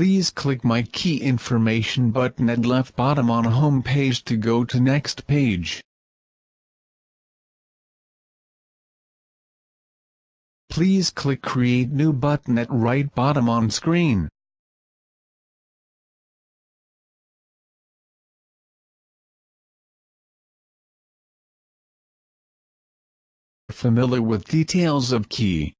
Please click My Key Information button at left bottom on home page to go to next page. Please click Create New button at right bottom on screen. Familiar with details of key?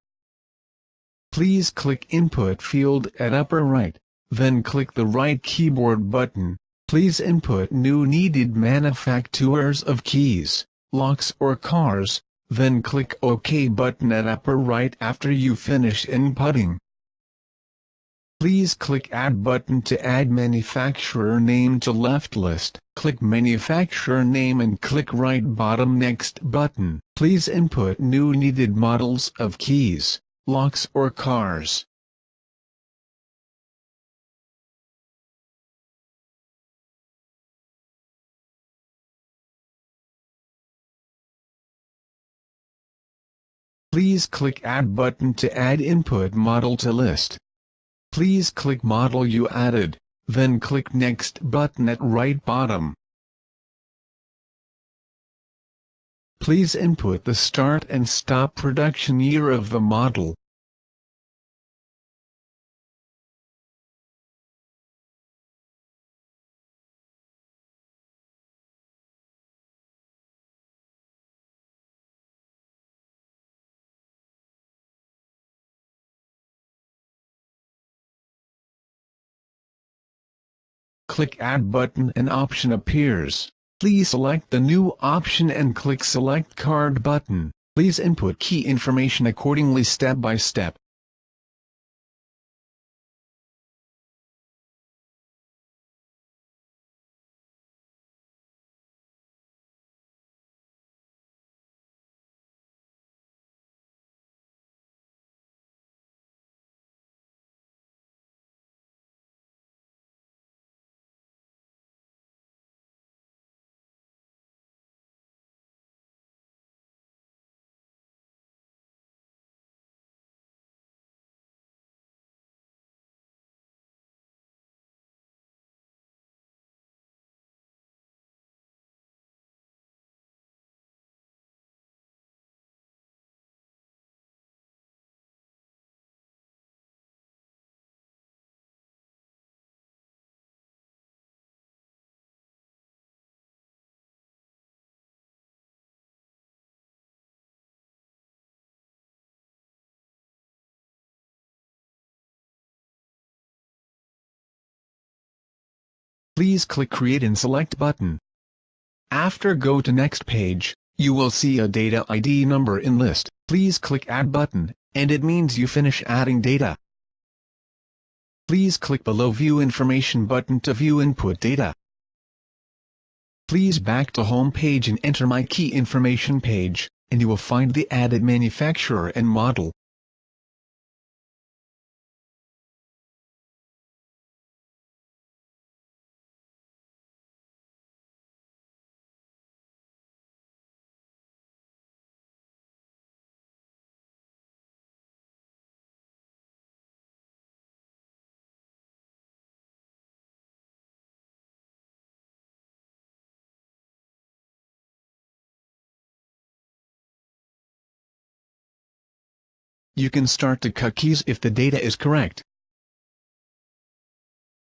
Please click Input field at upper right, then click the right keyboard button. Please input new needed manufacturers of keys, locks or cars, then click OK button at upper right after you finish inputting. Please click Add button to add manufacturer name to left list. Click manufacturer name and click right bottom Next button. Please input new needed models of keys, locks or cars. Please click Add button to add input model to list. Please click model you added, then click Next button at right bottom. Please input the start and stop production year of the model. Click Add button, an option appears. Please select the new option and click Select Card button. Please input key information accordingly step by step. Please click Create and Select button. After go to next page, you will see a data ID number in list. Please click Add button, and it means you finish adding data. Please click below View Information button to view input data. Please back to home page and enter My Key Information page, and you will find the added manufacturer and model. You can start to cut keys if the data is correct.